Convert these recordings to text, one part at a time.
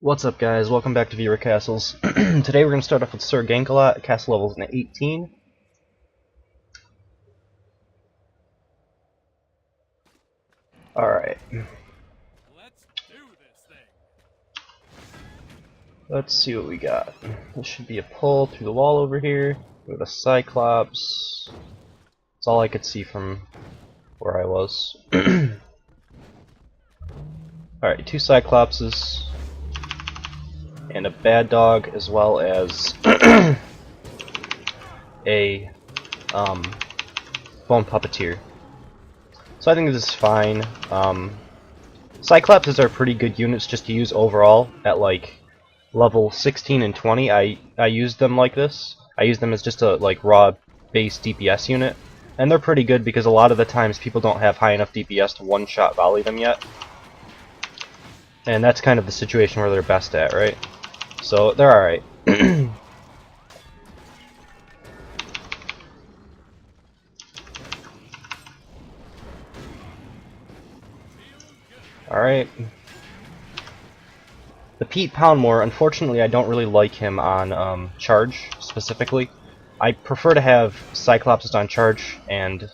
What's up, guys? Welcome back to Viewer Castles. Today we're going to start off with SirGankAlot. Castle level's 18. Alright. Let's see what we got. There should be a pull through the wall over here. We have a Cyclops. That's all I could see from where I was. Alright, two Cyclopses. And a bad dog, as well as a bone puppeteer. So I think this is fine. Cyclopses are pretty good units just to use overall at like level 16 and 20. I used them like this. I use them as just a like raw base DPS unit, and they're pretty good because a lot of the times people don't have high enough DPS to one-shot volley them yet. And that's kind of the situation where they're best at, right? So they're alright. Alright. The Pete Poundmore, unfortunately I don't really like him on charge, specifically. I prefer to have Cyclopses on charge and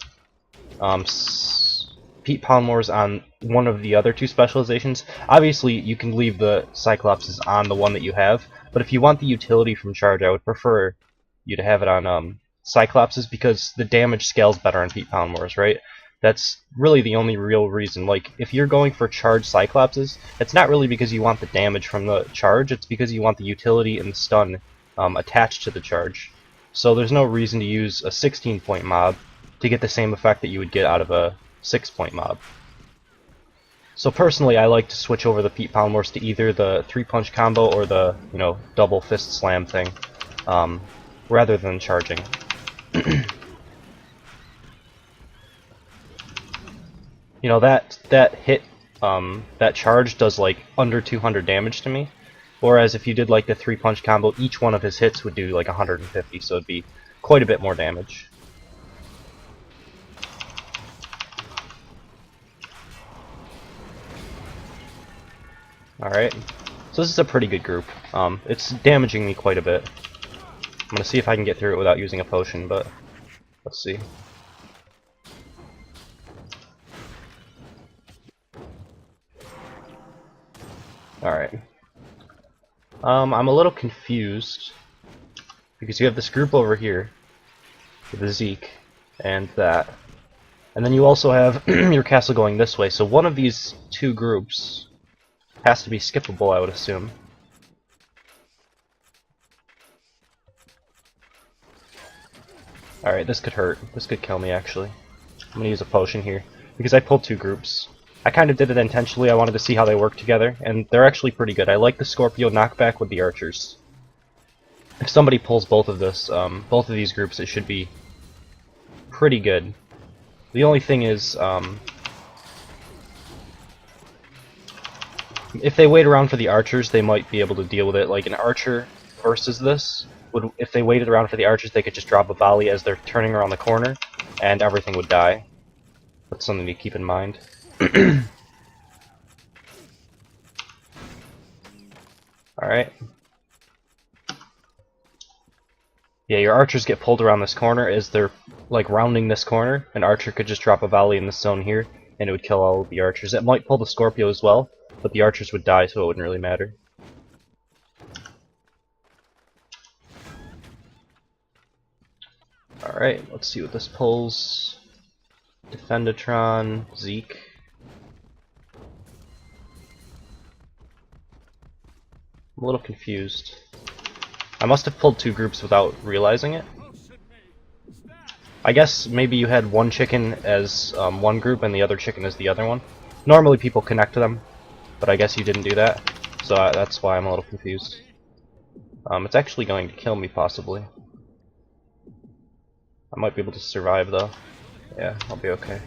Pete Poundmores on one of the other two specializations. Obviously, you can leave the Cyclopses on the one that you have, but if you want the utility from charge, I would prefer you to have it on Cyclopses because the damage scales better on Pete Poundmores, right? That's really the only real reason. Like, if you're going for charge Cyclopses, it's not really because you want the damage from the charge, it's because you want the utility and the stun attached to the charge. So there's no reason to use a 16-point mob to get the same effect that you would get out of a 6-point mob. So personally, I like to switch over the Pete Poundmores to either the 3-punch combo or the, double fist slam thing, rather than charging. That hit, that charge does like under 200 damage to me, whereas if you did like the 3-punch combo, each one of his hits would do like 150, so it'd be quite a bit more damage. Alright, so this is a pretty good group. It's damaging me quite a bit. I'm gonna see if I can get through it without using a potion, but let's see. Alright. I'm a little confused because you have this group over here with the Zeke and that, and then you also have your castle going this way, so one of these two groups has to be skippable, I would assume. Alright, this could hurt. This could kill me, actually. I'm gonna use a potion here, because I pulled two groups. I kind of did it intentionally. I wanted to see how they work together, and they're actually pretty good. I like the Scorpio knockback with the archers. If somebody pulls both of these groups, it should be pretty good. The only thing is, if they wait around for the archers, they might be able to deal with it. Like an archer versus this, if they waited around for the archers, they could just drop a volley as they're turning around the corner, and everything would die. That's something to keep in mind. Alright. Yeah, your archers get pulled around this corner as they're like rounding this corner. An archer could just drop a volley in this zone here, and it would kill all of the archers. It might pull the Scorpio as well, but the archers would die, so it wouldn't really matter. Alright, let's see what this pulls. Defendatron, Zeke. I'm a little confused. I must have pulled two groups without realizing it. I guess maybe you had one chicken as one group and the other chicken as the other one. Normally people connect them, but I guess you didn't do that, so that's why I'm a little confused. It's actually going to kill me, possibly. I might be able to survive, though. Yeah, I'll be okay.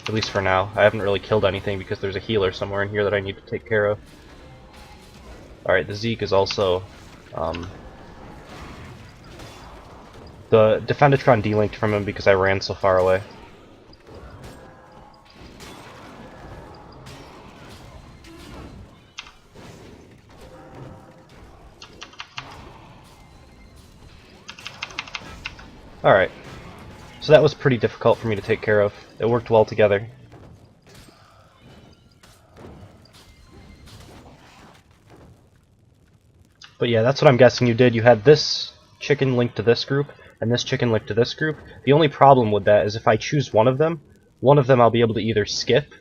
At least for now. I haven't really killed anything because there's a healer somewhere in here that I need to take care of. Alright, the Zeke is also... the Defendatron delinked from him because I ran so far away. Alright. So that was pretty difficult for me to take care of. It worked well together. But yeah, that's what I'm guessing you did. You had this chicken linked to this group, and this chicken linked to this group. The only problem with that is if I choose one of them I'll be able to either skip.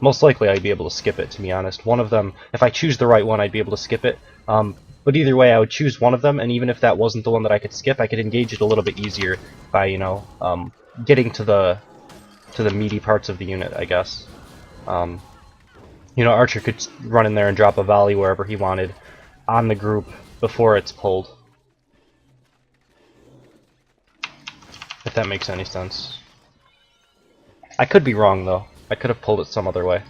Most likely I'd be able to skip it, to be honest. One of them, if I choose the right one, I'd be able to skip it. But either way, I would choose one of them, and even if that wasn't the one that I could skip, I could engage it a little bit easier by, you know, getting to the meaty parts of the unit, I guess. You know, Archer could run in there and drop a volley wherever he wanted on the group before it's pulled. If that makes any sense. I could be wrong, though. I could have pulled it some other way.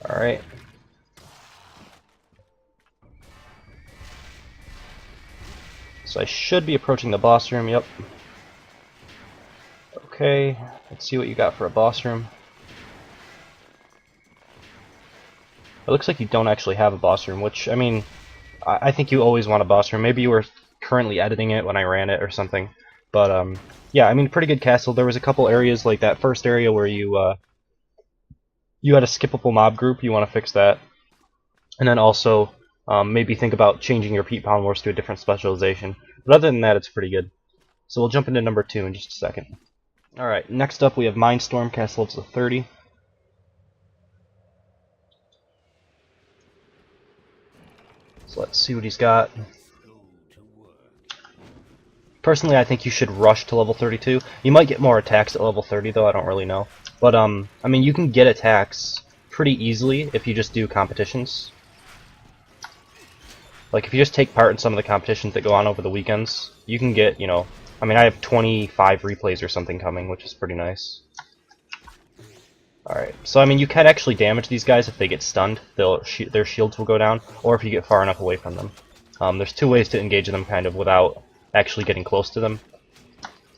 Alright. So I should be approaching the boss room, yep. Okay, let's see what you got for a boss room. It looks like you don't actually have a boss room, which, I mean, I think you always want a boss room. Maybe you were currently editing it when I ran it or something. But, yeah, I mean, pretty good castle. There was a couple areas, like that first area where you had a skippable mob group. You want to fix that. And then also, maybe think about changing your Pete Pound Wars to a different specialization. But other than that, it's pretty good. So we'll jump into number 2 in just a second. Alright, next up we have Mindstorm, castle levels of 30. So let's see what he's got. Personally, I think you should rush to level 32. You might get more attacks at level 30, though, I don't really know. But, I mean, you can get attacks pretty easily if you just do competitions. Like, if you just take part in some of the competitions that go on over the weekends, you can get, you know... I mean, I have 25 replays or something coming, which is pretty nice. Alright, so I mean, you can actually damage these guys if they get stunned. Their shields will go down, or if you get far enough away from them. There's two ways to engage them, kind of, without actually getting close to them.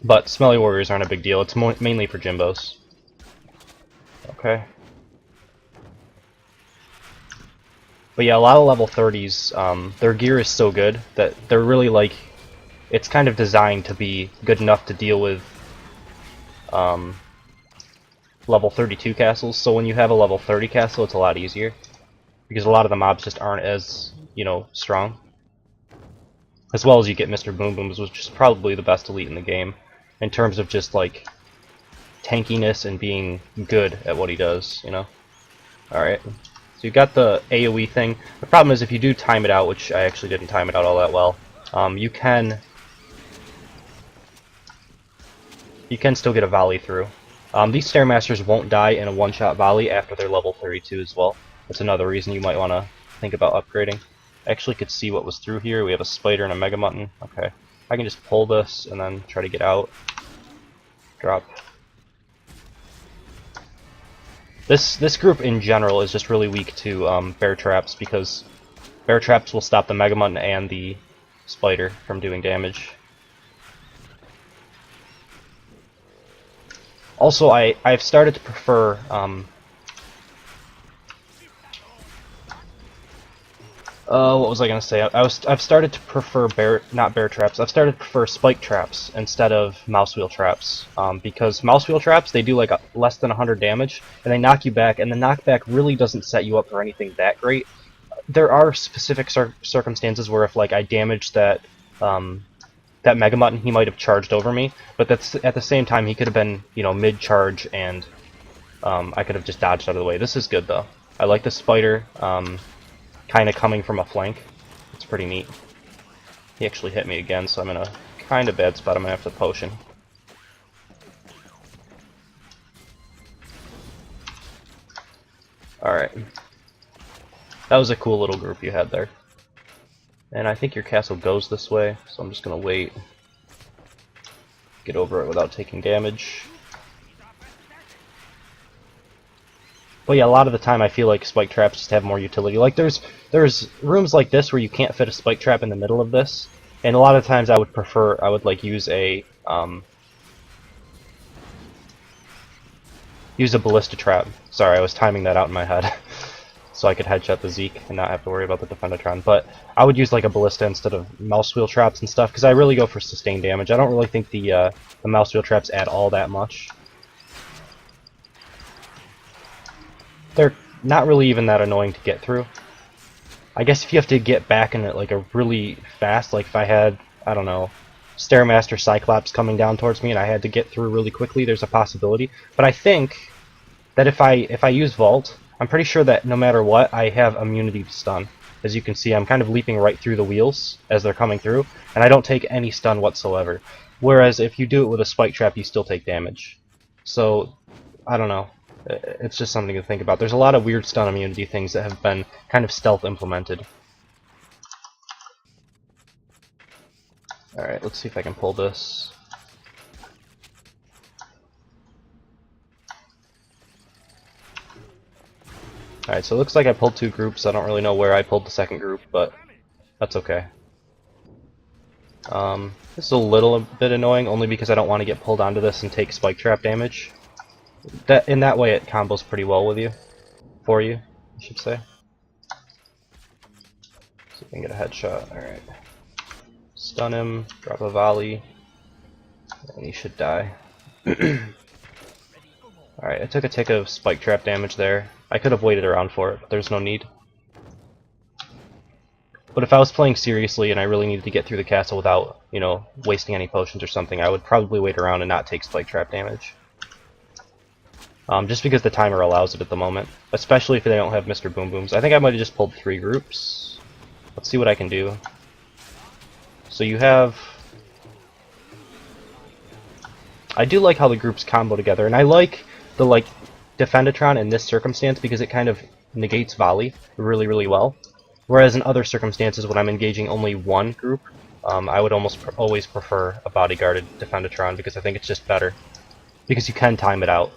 But Smelly Warriors aren't a big deal. It's mainly for Jimbos. Okay. But yeah, a lot of level 30s, their gear is so good that they're really, like... It's kind of designed to be good enough to deal with level 32 castles, so when you have a level 30 castle, it's a lot easier. Because a lot of the mobs just aren't as, you know, strong. As well as you get Mr. Boom Booms, which is probably the best elite in the game, in terms of just, like, tankiness and being good at what he does, you know? Alright. So you've got the AoE thing. The problem is if you do time it out, which I actually didn't time it out all that well, you can still get a volley through. These Stairmasters won't die in a one-shot volley after they're level 32 as well. That's another reason you might want to think about upgrading. I actually could see what was through here. We have a spider and a mega mutton. Okay. I can just pull this and then try to get out. Drop. This group in general is just really weak to bear traps because bear traps will stop the mega mutton and the spider from doing damage. Also, I've started to prefer what was I gonna say? I've started to prefer not bear traps. I've started to prefer spike traps instead of mouse wheel traps because mouse wheel traps, they do like less than 100 damage and they knock you back, and the knockback really doesn't set you up for anything that great. There are specific circumstances where if like I damaged that that Mega Mutton, he might have charged over me, but that's at the same time he could have been, you know, mid-charge and I could have just dodged out of the way. This is good though. I like the spider kind of coming from a flank. It's pretty neat. He actually hit me again, so I'm in a kind of bad spot. I'm gonna have to potion. Alright. That was a cool little group you had there. And I think your castle goes this way, so I'm just gonna wait. Get over it without taking damage. But yeah, a lot of the time I feel like spike traps just have more utility. Like there's rooms like this where you can't fit a spike trap in the middle of this, and a lot of times I would like use a ballista trap. Sorry, I was timing that out in my head. so I could headshot the Zeke and not have to worry about the Defendatron. But I would use like a ballista instead of mouse wheel traps and stuff, because I really go for sustained damage. I don't really think the mouse wheel traps add all that much. They're not really even that annoying to get through. I guess if you have to get back in it like a really fast, like if I had, I don't know, Stairmaster Cyclops coming down towards me and I had to get through really quickly, there's a possibility. But I think that if I use Vault, I'm pretty sure that no matter what, I have immunity to stun. As you can see, I'm kind of leaping right through the wheels as they're coming through, and I don't take any stun whatsoever. Whereas if you do it with a spike trap, you still take damage. So, I don't know. It's just something to think about. There's a lot of weird stun immunity things that have been kind of stealth implemented. Alright, let's see if I can pull this. Alright, so it looks like I pulled 2 groups. I don't really know where I pulled the second group, but that's okay. This is a little bit annoying, only because I don't want to get pulled onto this and take spike trap damage. In that way it combos pretty well with you. For you, I should say. See if I can get a headshot. Alright. Stun him, drop a volley, and he should die. Alright, I took a tick of spike trap damage there. I could have waited around for it, but there's no need. But if I was playing seriously and I really needed to get through the castle without, you know, wasting any potions or something, I would probably wait around and not take spike trap damage. Just because the timer allows it at the moment, especially if they don't have Mr. Boom Booms. I think I might have just pulled 3 groups. Let's see what I can do. So you have... I do like how the groups combo together, and I like the Defendatron in this circumstance because it kind of negates volley really, really well. Whereas in other circumstances when I'm engaging only one group, I would almost always prefer a bodyguarded Defendatron because I think it's just better. Because you can time it out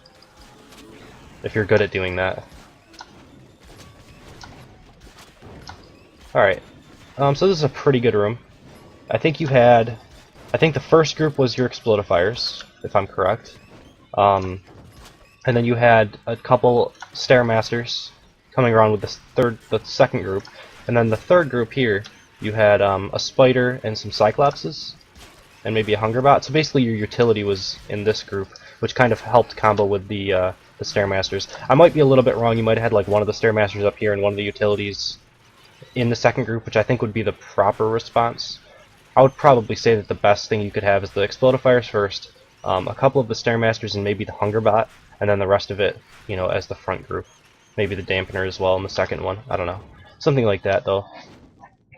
if you're good at doing that. Alright, so this is a pretty good room. I think the first group was your Explodifiers, if I'm correct. And then you had a couple Stairmasters coming around with the second group. And then the third group here, you had a Spider and some Cyclopses, and maybe a Hungerbot. So basically your utility was in this group, which kind of helped combo with the Stairmasters. I might be a little bit wrong, you might have had like one of the Stairmasters up here and one of the utilities in the second group, which I think would be the proper response. I would probably say that the best thing you could have is the Explodifiers first, a couple of the Stairmasters and maybe the Hungerbot, and then the rest of it, you know, as the front group. Maybe the Dampener as well in the second one, I don't know. Something like that though.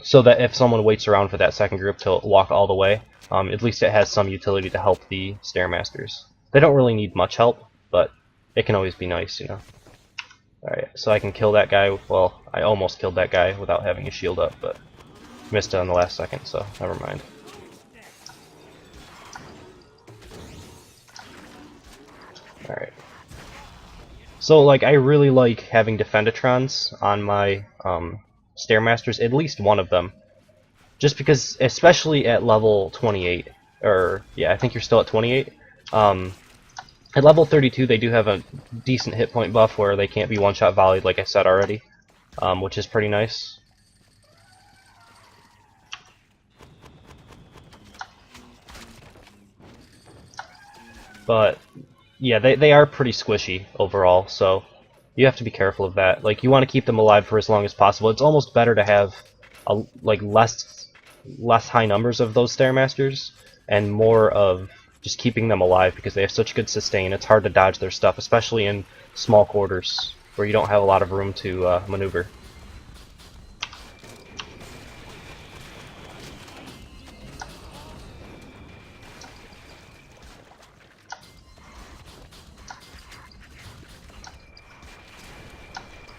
So that if someone waits around for that second group to walk all the way, at least it has some utility to help the Stairmasters. They don't really need much help, but it can always be nice, you know. Alright, so I can kill that guy. Well, I almost killed that guy without having his shield up, but missed it on the last second, so never mind. Alright. So, like, I really like having Defendatrons on my Stairmasters, at least one of them. Just because, especially at level 28, or, yeah, I think you're still at 28. At level 32, they do have a decent hit point buff where they can't be one-shot volleyed, like I said already, which is pretty nice. But yeah, they are pretty squishy overall, so you have to be careful of that. Like, you want to keep them alive for as long as possible. It's almost better to have less high numbers of those Stairmasters and more of just keeping them alive because they have such good sustain. It's hard to dodge their stuff, especially in small quarters where you don't have a lot of room to maneuver.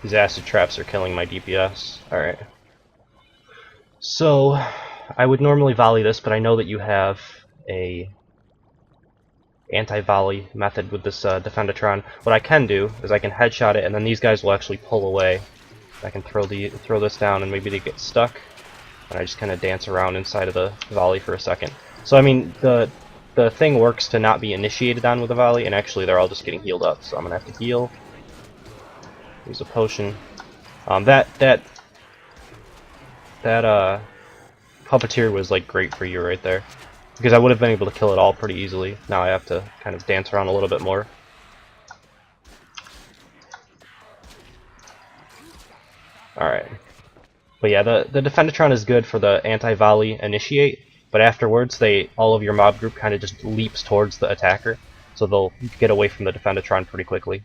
These acid traps are killing my DPS. Alright. So, I would normally volley this, but I know that you have a anti-volley method with this Defendatron. What I can do is I can headshot it, and then these guys will actually pull away. I can throw this down, and maybe they get stuck, and I just kind of dance around inside of the volley for a second. So I mean, the thing works to not be initiated on with a volley, and actually they're all just getting healed up. So I'm gonna have to heal. Use a potion. That puppeteer was like great for you right there, because I would have been able to kill it all pretty easily. Now I have to kind of dance around a little bit more. Alright. But yeah, the Defendatron is good for the anti-volley initiate, but afterwards all of your mob group kind of just leaps towards the attacker, so they'll get away from the Defendatron pretty quickly.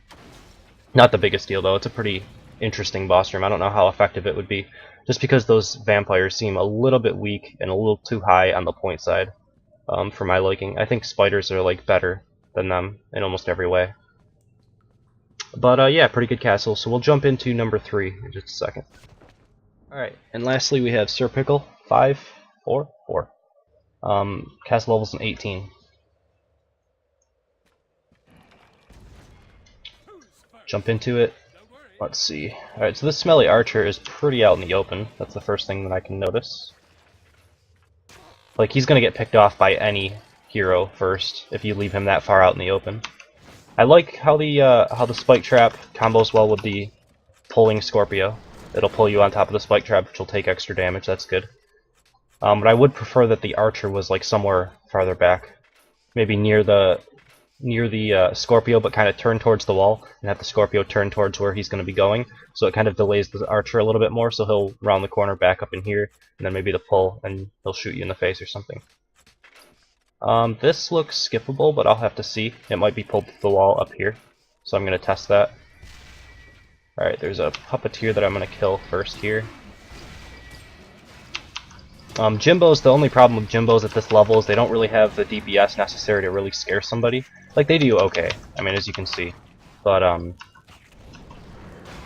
Not the biggest deal though, it's a pretty interesting boss room. I don't know how effective it would be, just because those vampires seem a little bit weak and a little too high on the point side for my liking. I think spiders are like better than them in almost every way. But yeah, pretty good castle, so we'll jump into number 3 in just a second. Alright, and lastly we have SirPickleIV 4. Castle levels in 18. Jump into it. Let's see. Alright, so this smelly archer is pretty out in the open. That's the first thing that I can notice. Like, he's gonna get picked off by any hero first if you leave him that far out in the open. I like how the spike trap combos well with the pulling Scorpio. It'll pull you on top of the spike trap, which will take extra damage. That's good. But I would prefer that the archer was like somewhere farther back, maybe near the Scorpio, but kind of turn towards the wall, and have the Scorpio turn towards where he's going to be going. So it kind of delays the archer a little bit more. So he'll round the corner back up in here, and then maybe the pull, and he'll shoot you in the face or something. This looks skippable, but I'll have to see. It might be pulled to the wall up here, so I'm going to test that. Alright, there's a puppeteer that I'm going to kill first here. Jimbos, the only problem with Jimbos at this level is they don't really have the DPS necessary to really scare somebody. Like, they do okay, I mean, as you can see. But,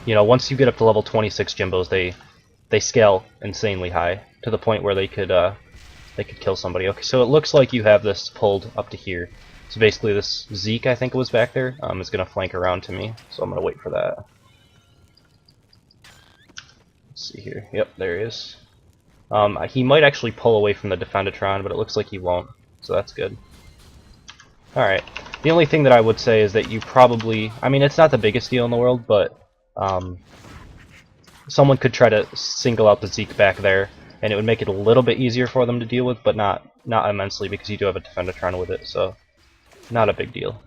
you know, once you get up to level 26 Jimbos, they scale insanely high, to the point where they could kill somebody. Okay, so it looks like you have this pulled up to here. So basically this Zeke, I think it was back there, is going to flank around to me, so I'm going to wait for that. Let's see here. Yep, there he is. He might actually pull away from the Defendatron, but it looks like he won't, so that's good. Alright, the only thing that I would say is that you probably, I mean, it's not the biggest deal in the world, but someone could try to single out the Zeke back there, and it would make it a little bit easier for them to deal with, but not immensely, because you do have a Defendatron with it, so not a big deal.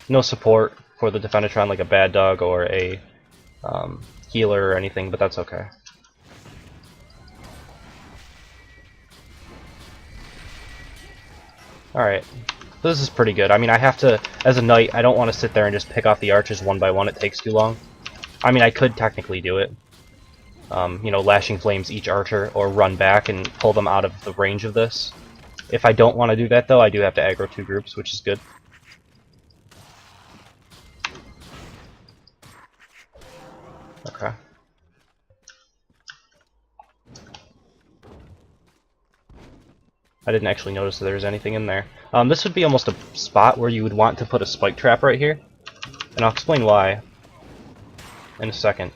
No support for the Defendatron like a Bad Dog or a healer or anything, but that's okay. Alright, this is pretty good. I mean, I have to, as a knight, I don't want to sit there and just pick off the archers one by one. It takes too long. I mean, I could technically do it. You know, lashing flames each archer, or run back and pull them out of the range of this. If I don't want to do that, though, I do have to aggro 2 groups, which is good. Okay. I didn't actually notice that there was anything in there. This would be almost a spot where you would want to put a spike trap right here, and I'll explain why in a second.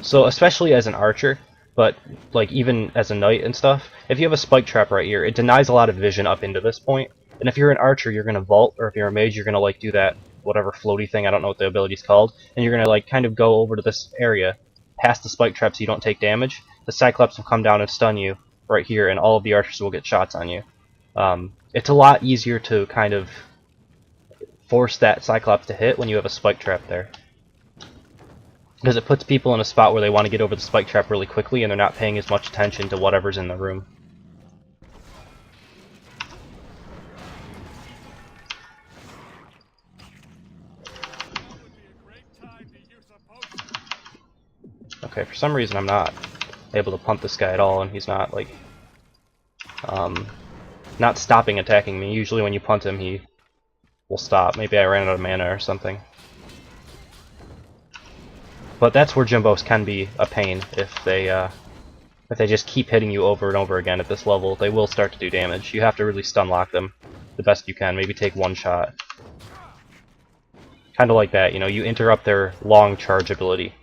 So especially as an archer, but like even as a knight and stuff, if you have a spike trap right here, it denies a lot of vision up into this point. And if you're an archer, you're gonna vault, or if you're a mage, you're gonna like do that whatever floaty thing, I don't know what the ability's called, and you're gonna like kind of go over to this area past the spike trap so you don't take damage. The Cyclops will come down and stun you right here, and all of the archers will get shots on you. It's a lot easier to kind of force that Cyclops to hit when you have a spike trap there, because it puts people in a spot where they want to get over the spike trap really quickly, and they're not paying as much attention to whatever's in the room. Okay, for some reason I'm not able to punt this guy at all, and he's not like not stopping attacking me. Usually when you punt him, he will stop. Maybe I ran out of mana or something. But that's where Jimbos can be a pain if they just keep hitting you over and over again at this level. They will start to do damage. You have to really stun lock them the best you can. Maybe take one shot. Kind of like that, you know, you interrupt their long charge ability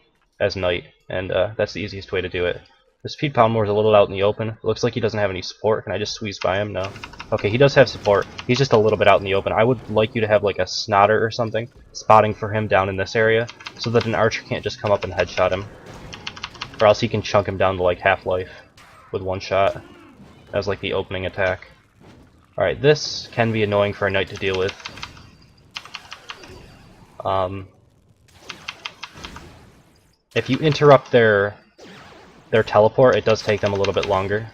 as Knight, and that's the easiest way to do it. This Pete Poundmore's a little out in the open. It looks like he doesn't have any support. Can I just squeeze by him? No. Okay, he does have support. He's just a little bit out in the open. I would like you to have like a snotter or something spotting for him down in this area so that an archer can't just come up and headshot him. Or else he can chunk him down to like half-life with one shot. As like the opening attack. Alright, this can be annoying for a knight to deal with. If you interrupt their teleport, it does take them a little bit longer.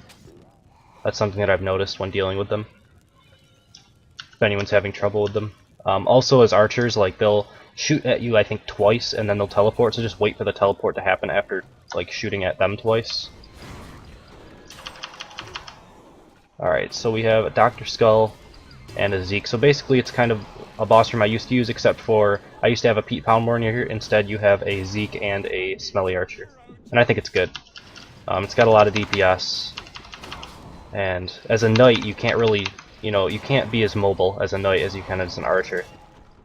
That's something that I've noticed when dealing with them. If anyone's having trouble with them. Also, as archers, like they'll shoot at you, I think, twice, and then they'll teleport. So just wait for the teleport to happen after like shooting at them twice. Alright, so we have a Dr. Skull and a Zeke. So basically it's kind of a boss room I used to use, except for I used to have a Pete Poundmore near here. Instead you have a Zeke and a Smelly Archer. And I think it's good. It's got a lot of DPS. And as a knight you can't really, you can't be as mobile as a knight as you can as an archer.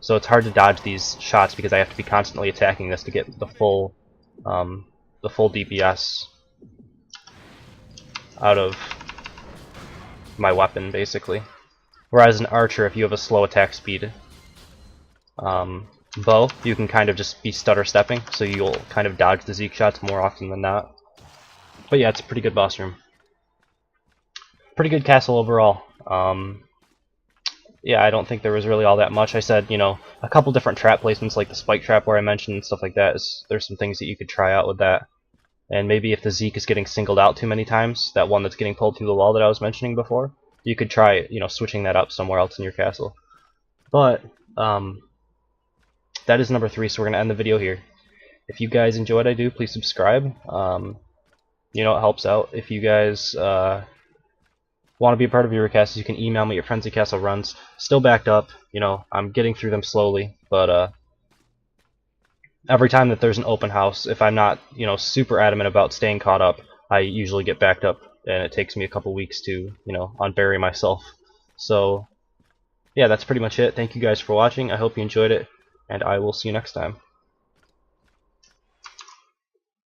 So it's hard to dodge these shots because I have to be constantly attacking this to get the full DPS out of my weapon, basically. Whereas an archer, if you have a slow attack speed bow, you can kind of just be stutter stepping, so you'll kind of dodge the Zeke shots more often than not. But yeah, it's a pretty good boss room. Pretty good castle overall. Yeah, I don't think there was really all that much. I said, a couple different trap placements like the spike trap where I mentioned and stuff like that. There's some things that you could try out with that. And maybe if the Zeke is getting singled out too many times, that one that's getting pulled through the wall that I was mentioning before, you could try, switching that up somewhere else in your castle. But, that is number 3, so we're going to end the video here. If you guys enjoy what I do, please subscribe. It helps out. If you guys want to be a part of your castles, you can email me at Frenzy Castle Runs. Still backed up, I'm getting through them slowly, but every time that there's an open house, if I'm not, super adamant about staying caught up, I usually get backed up, and it takes me a couple weeks to, unbury myself. So, yeah, that's pretty much it. Thank you guys for watching. I hope you enjoyed it, and I will see you next time.